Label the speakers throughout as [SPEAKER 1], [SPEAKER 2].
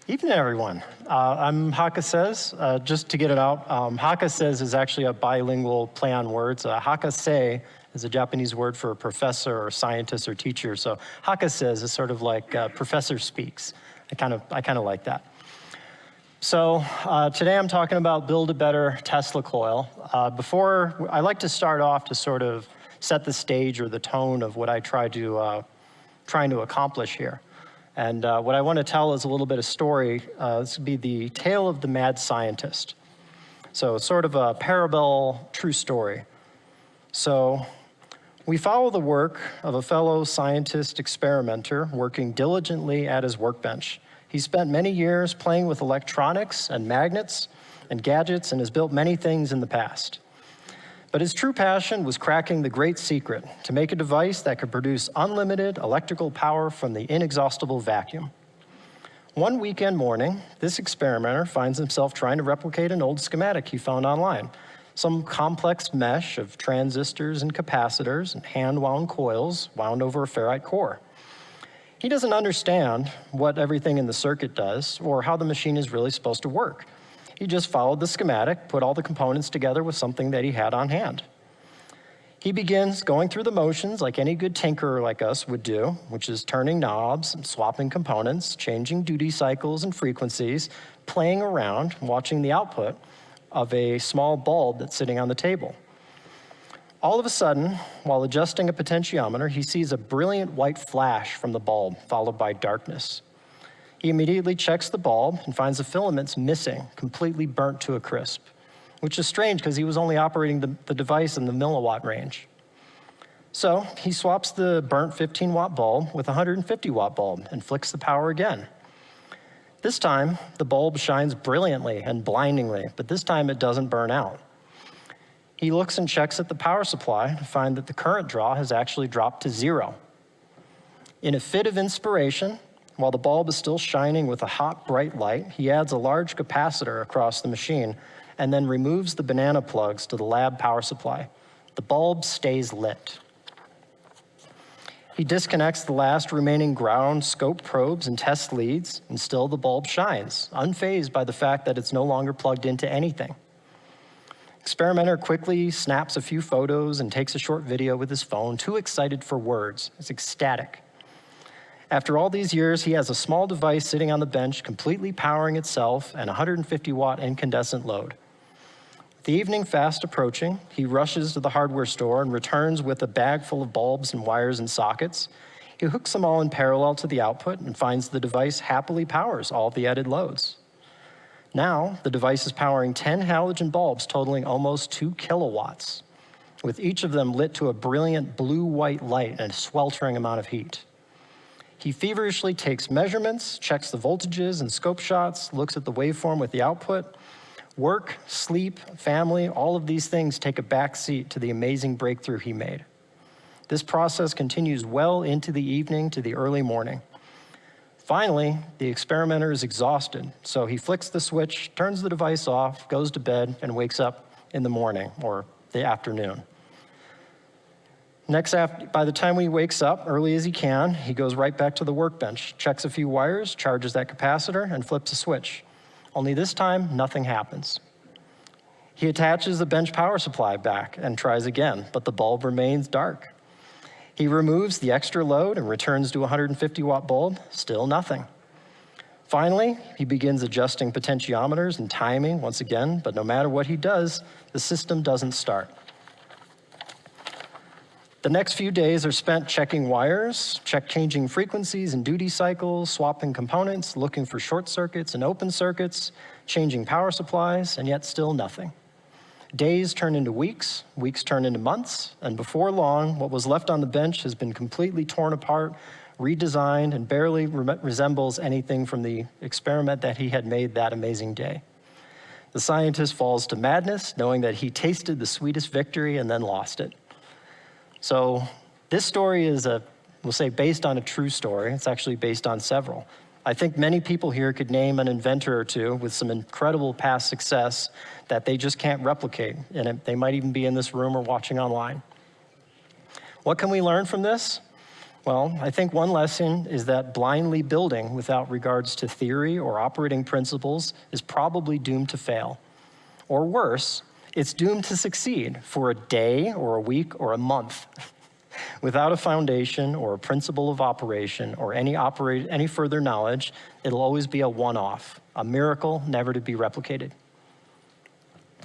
[SPEAKER 1] Evening, everyone. I'm Hakasays. Just to get it out, Hakasays is actually a bilingual play on words. Hakasei is a Japanese word for professor or scientist or teacher. So Hakasays is sort of like professor speaks. I kind of like that. So today I'm talking about build a better Tesla coil. Before, I like to start off to sort of set the stage or the tone of what I trying to accomplish here. And what I want to tell is a little bit of story. This would be the tale of the mad scientist. So it's sort of a parable, true story. So we follow the work of a fellow scientist experimenter working diligently at his workbench. He spent many years playing with electronics and magnets and gadgets and has built many things in the past. But his true passion was cracking the great secret to make a device that could produce unlimited electrical power from the inexhaustible vacuum. One weekend morning, this experimenter finds himself trying to replicate an old schematic he found online, some complex mesh of transistors and capacitors and hand-wound coils wound over a ferrite core. He doesn't understand what everything in the circuit does or how the machine is really supposed to work. He just followed the schematic, put all the components together with something that he had on hand. He begins going through the motions like any good tinkerer like us would do, which is turning knobs and swapping components, changing duty cycles and frequencies, playing around, watching the output of a small bulb that's sitting on the table. All of a sudden, while adjusting a potentiometer, he sees a brilliant white flash from the bulb, followed by darkness. He immediately checks the bulb and finds the filaments missing, completely burnt to a crisp, which is strange because he was only operating the device in the milliwatt range. So he swaps the burnt 15-watt bulb with a 150-watt bulb and flicks the power again. This time, the bulb shines brilliantly and blindingly, but this time it doesn't burn out. He looks and checks at the power supply to find that the current draw has actually dropped to 0. In a fit of inspiration, while the bulb is still shining with a hot, bright light, he adds a large capacitor across the machine and then removes the banana plugs to the lab power supply. The bulb stays lit. He disconnects the last remaining ground scope probes and test leads, and still the bulb shines, unfazed by the fact that it's no longer plugged into anything. Experimenter quickly snaps a few photos and takes a short video with his phone, too excited for words. It's ecstatic. After all these years, he has a small device sitting on the bench, completely powering itself and a 150-watt incandescent load. With the evening fast approaching, he rushes to the hardware store and returns with a bag full of bulbs and wires and sockets. He hooks them all in parallel to the output and finds the device happily powers all the added loads. Now, the device is powering 10 halogen bulbs totaling almost 2 kilowatts, with each of them lit to a brilliant blue-white light and a sweltering amount of heat. He feverishly takes measurements, checks the voltages and scope shots, looks at the waveform with the output. Work, sleep, family, all of these things take a back seat to the amazing breakthrough he made. This process continues well into the evening to the early morning. Finally, the experimenter is exhausted, so he flicks the switch, turns the device off, goes to bed, and wakes up in the morning or the afternoon. By the time he wakes up, early as he can, he goes right back to the workbench, checks a few wires, charges that capacitor, and flips a switch. Only this time, nothing happens. He attaches the bench power supply back and tries again, but the bulb remains dark. He removes the extra load and returns to a 150-watt bulb, still nothing. Finally, he begins adjusting potentiometers and timing once again, but no matter what he does, the system doesn't start. The next few days are spent checking wires, changing frequencies and duty cycles, swapping components, looking for short circuits and open circuits, changing power supplies, and yet still nothing. Days turn into weeks, weeks turn into months, and before long, what was left on the bench has been completely torn apart, redesigned, and barely resembles anything from the experiment that he had made that amazing day. The scientist falls to madness, knowing that he tasted the sweetest victory and then lost it. So this story is, we'll say, based on a true story. It's actually based on several. I think many people here could name an inventor or two with some incredible past success that they just can't replicate, and they might even be in this room or watching online. What can we learn from this? Well, I think one lesson is that blindly building without regards to theory or operating principles is probably doomed to fail. Or worse, it's doomed to succeed for a day or a week or a month. Without a foundation or a principle of operation or any further knowledge, it'll always be a one-off, a miracle never to be replicated.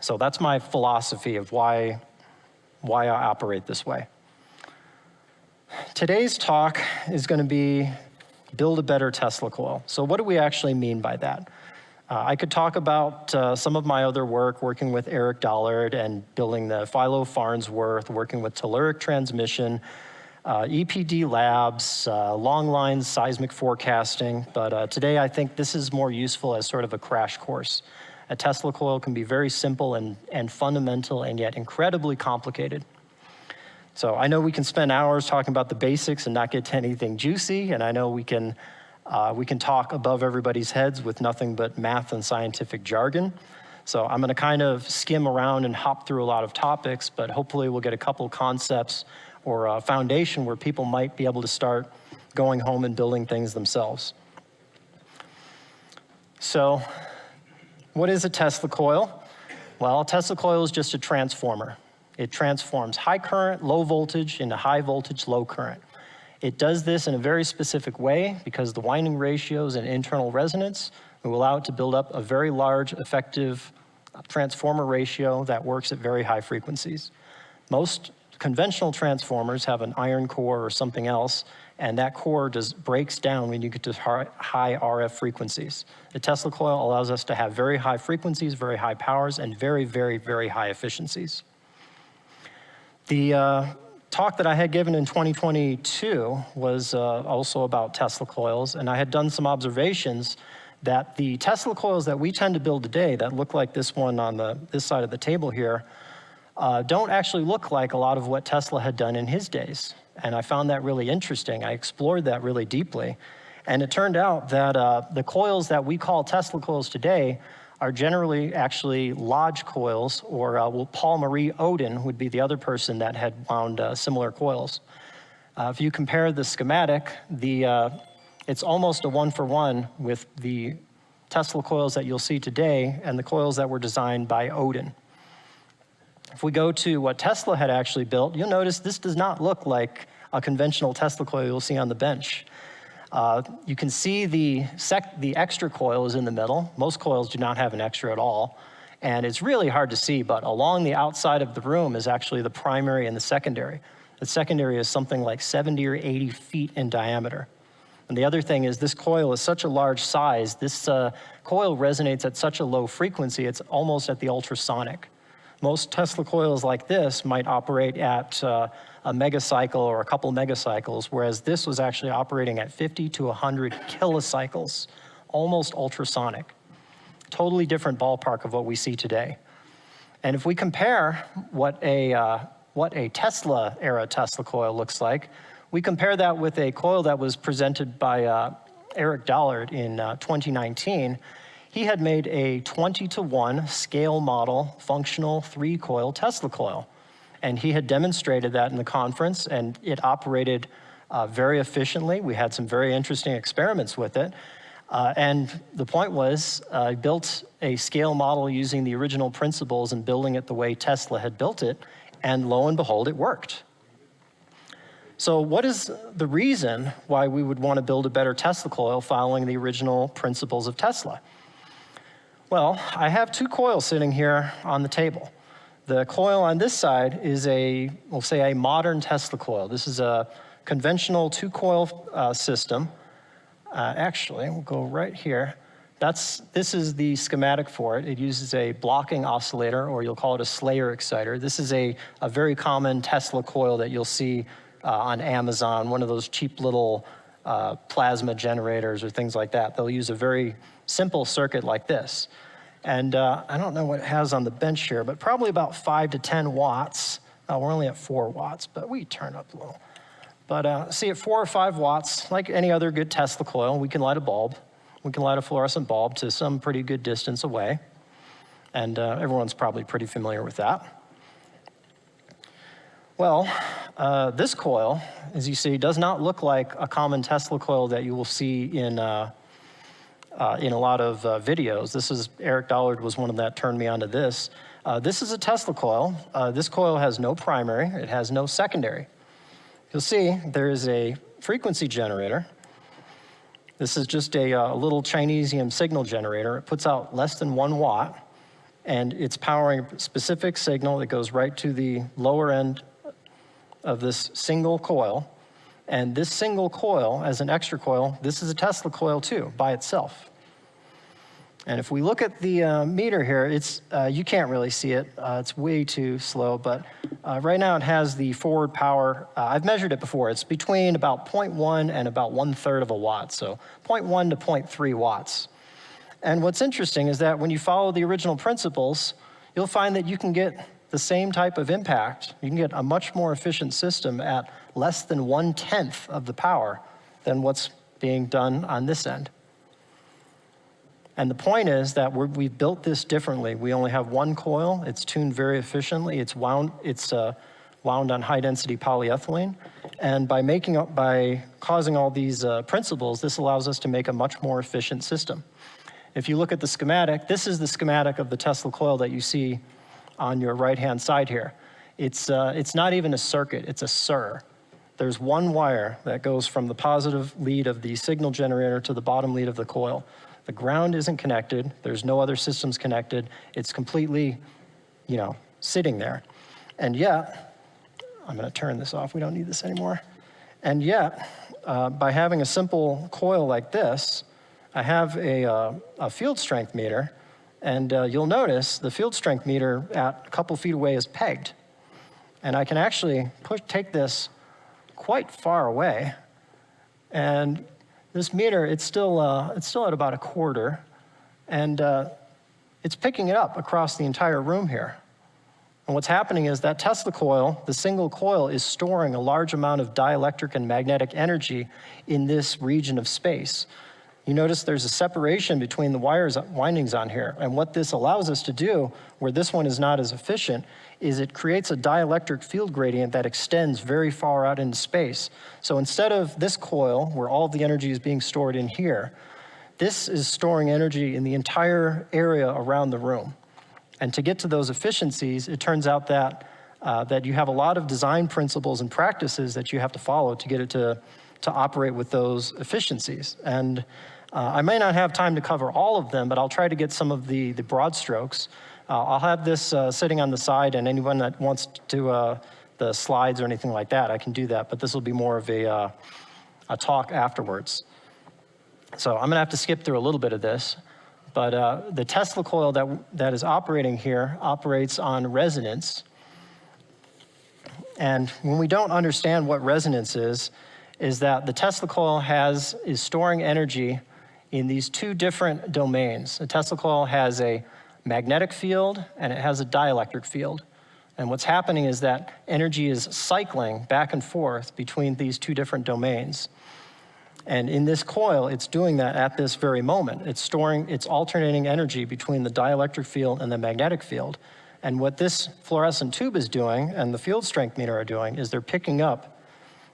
[SPEAKER 1] So that's my philosophy of why I operate this way. Today's talk is going to be build a better Tesla coil. So what do we actually mean by that? I could talk about some of my other work, working with Eric Dollard and building the Philo Farnsworth, working with telluric transmission, EPD labs, long lines seismic forecasting. But today I think this is more useful as sort of a crash course. A Tesla coil can be very simple and fundamental and yet incredibly complicated. So I know we can spend hours talking about the basics and not get to anything juicy, and I know we can talk above everybody's heads with nothing but math and scientific jargon. So I'm going to kind of skim around and hop through a lot of topics, but hopefully we'll get a couple concepts or a foundation where people might be able to start going home and building things themselves. So what is a Tesla coil? Well, a Tesla coil is just a transformer. It transforms high current, low voltage into high voltage, low current. It does this in a very specific way because the winding ratios and internal resonance will allow it to build up a very large, effective transformer ratio that works at very high frequencies. Most conventional transformers have an iron core or something else, and that core just breaks down when you get to high RF frequencies. The Tesla coil allows us to have very high frequencies, very high powers, and very, very, very high efficiencies. The talk that I had given in 2022 was also about Tesla coils, and I had done some observations that the Tesla coils that we tend to build today that look like this one on this side of the table here don't actually look like a lot of what Tesla had done in his days. And I found that really interesting. I explored that really deeply. And it turned out that the coils that we call Tesla coils today are generally actually Lodge coils, or Paul Marie Odin would be the other person that had wound similar coils. If you compare the schematic, it's almost a one-for-one with the Tesla coils that you'll see today and the coils that were designed by Odin. If we go to what Tesla had actually built, you'll notice this does not look like a conventional Tesla coil you'll see on the bench. You can see the extra coil is in the middle. Most coils do not have an extra at all. And it's really hard to see, but along the outside of the room is actually the primary and the secondary. The secondary is something like 70 or 80 feet in diameter. And the other thing is this coil is such a large size, this coil resonates at such a low frequency, it's almost at the ultrasonic. Most Tesla coils like this might operate at a megacycle or a couple megacycles, whereas this was actually operating at 50 to 100 kilocycles, almost ultrasonic. Totally different ballpark of what we see today. And if we compare what a Tesla-era Tesla coil looks like, we compare that with a coil that was presented by Eric Dollard in 2019. He had made a 20-to-1 scale model functional 3-coil Tesla coil. And he had demonstrated that in the conference, and it operated very efficiently. We had some very interesting experiments with it. And the point was, I built a scale model using the original principles and building it the way Tesla had built it, and lo and behold, it worked. So what is the reason why we would want to build a better Tesla coil following the original principles of Tesla? Well, I have 2 coils sitting here on the table. The coil on this side is we'll say a modern Tesla coil. This is a conventional 2-coil system. Actually, we'll go right here. This is the schematic for it. It uses a blocking oscillator, or you'll call it a Slayer exciter. This is a very common Tesla coil that you'll see on Amazon, one of those cheap little plasma generators or things like that. They'll use a very simple circuit like this. And I don't know what it has on the bench here, but probably about 5 to 10 watts. We're only at 4 watts, but we turn up a little. But see, at 4 or 5 watts, like any other good Tesla coil, we can light a bulb. We can light a fluorescent bulb to some pretty good distance away. And everyone's probably pretty familiar with that. Well, This coil, as you see, does not look like a common Tesla coil that you will see in a lot of videos. This is, Eric Dollard was one of that turned me onto this. This is a Tesla coil. This coil has no primary, it has no secondary. You'll see there is a frequency generator. This is just a little Chinesium signal generator. It puts out less than 1 watt, and it's powering a specific signal that goes right to the lower end of this single coil. And this single coil, as an extra coil, this is a Tesla coil too, by itself. And if we look at the meter here, it's you can't really see it. It's way too slow, but right now it has the forward power. I've measured it before. It's between about 0.1 and about 1/3 of a watt, so 0.1 to 0.3 watts. And what's interesting is that when you follow the original principles, you'll find that you can get the same type of impact. You can get a much more efficient system at less than 1/10 of the power than what's being done on this end. And the point is that we've built this differently. We only have one coil. It's tuned very efficiently. It's wound on high-density polyethylene. And by causing all these principles, this allows us to make a much more efficient system. If you look at the schematic, this is the schematic of the Tesla coil that you see on your right-hand side here. It's not even a circuit, it's a SIR. There's one wire that goes from the positive lead of the signal generator to the bottom lead of the coil. The ground isn't connected, there's no other systems connected, it's completely, sitting there. And yet, I'm gonna turn this off, we don't need this anymore. And yet, by having a simple coil like this, I have a field strength meter, and you'll notice the field strength meter at a couple feet away is pegged. And I can actually take this quite far away, and this meter, it's still at about 1/4, and it's picking it up across the entire room here. And what's happening is that Tesla coil, the single coil, is storing a large amount of dielectric and magnetic energy in this region of space. You notice there's a separation between the windings on here, and what this allows us to do, where this one is not as efficient, is it creates a dielectric field gradient that extends very far out into space. So instead of this coil, where all of the energy is being stored in here, this is storing energy in the entire area around the room. And to get to those efficiencies, it turns out that you have a lot of design principles and practices that you have to follow to get it to operate with those efficiencies. And I may not have time to cover all of them, but I'll try to get some of the broad strokes. I'll have this sitting on the side, and anyone that wants to do the slides or anything like that, I can do that, but this will be more of a talk afterwards. So I'm gonna have to skip through a little bit of this, but the Tesla coil that is operating here operates on resonance. And when we don't understand what resonance is that the Tesla coil is storing energy in these two different domains. The Tesla coil has a magnetic field and it has a dielectric field. And what's happening is that energy is cycling back and forth between these two different domains. And in this coil, it's doing that at this very moment. It's alternating energy between the dielectric field and the magnetic field. And what this fluorescent tube is doing and the field strength meter are doing is they're picking up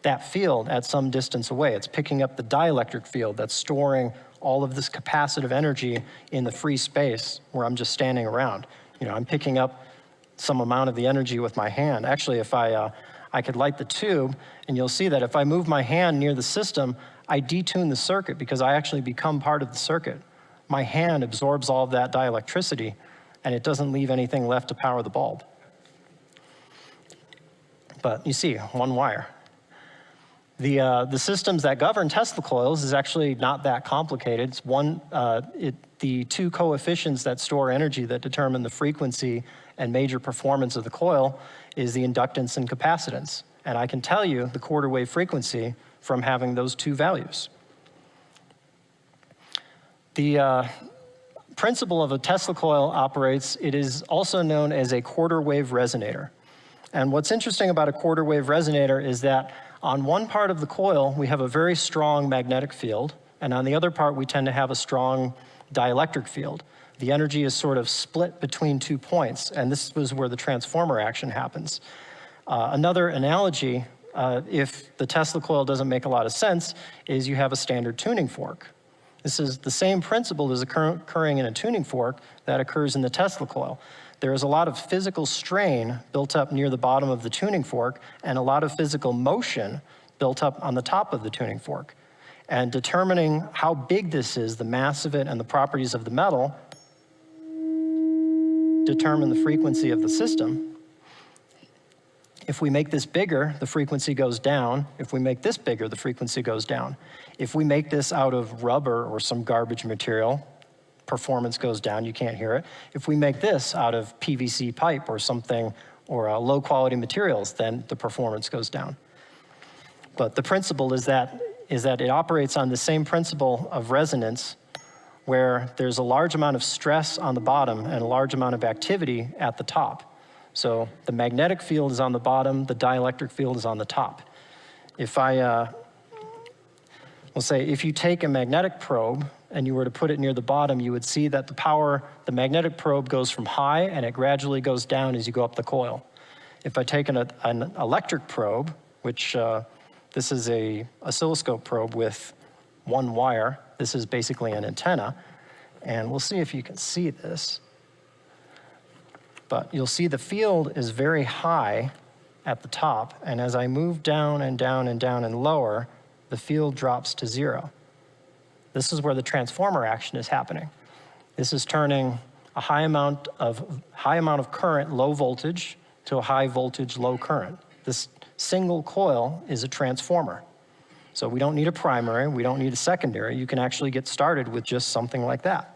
[SPEAKER 1] that field at some distance away. It's picking up the dielectric field that's storing all of this capacitive energy in the free space where I'm just standing around. I'm picking up some amount of the energy with my hand. Actually, if I could light the tube, and you'll see that if I move my hand near the system, I detune the circuit because I actually become part of the circuit. My hand absorbs all of that dielectricity, and it doesn't leave anything left to power the bulb. But you see, one wire. The systems that govern Tesla coils is actually not that complicated. It's the two coefficients that store energy that determine the frequency and major performance of the coil is the inductance and capacitance. And I can tell you the quarter wave frequency from having those two values. The principle of a Tesla coil operates, it is also known as a quarter wave resonator. And what's interesting about a quarter wave resonator is that on one part of the coil, we have a very strong magnetic field, and on the other part, we tend to have a strong dielectric field. The energy is sort of split between 2 points, and this is where the transformer action happens. Another analogy if the Tesla coil doesn't make a lot of sense, is you have a standard tuning fork. This is the same principle as occurring in a tuning fork that occurs in the Tesla coil. There is a lot of physical strain built up near the bottom of the tuning fork and a lot of physical motion built up on the top of the tuning fork. And determining how big this is, the mass of it and the properties of the metal, determine the frequency of the system. If we make this bigger, the frequency goes down. If we make this bigger, the frequency goes down. If we make this out of rubber or some garbage material, performance goes down, you can't hear it. If we make this out of PVC pipe or something, or low quality materials, then the performance goes down. But the principle is that it operates on the same principle of resonance, where there's a large amount of stress on the bottom and a large amount of activity at the top. So the magnetic field is on the bottom, the dielectric field is on the top. If we'll say if you take a magnetic probe and you were to put it near the bottom, you would see that the magnetic probe goes from high and it gradually goes down as you go up the coil. If I take an electric probe, which this is a oscilloscope probe with one wire, this is basically an antenna, and we'll see if you can see this. But you'll see the field is very high at the top, and as I move down and down and down and lower, the field drops to 0. This is where the transformer action is happening. This is turning a high amount of current, low voltage, to a high voltage, low current. This single coil is a transformer. So we don't need a primary, we don't need a secondary. You can actually get started with just something like that.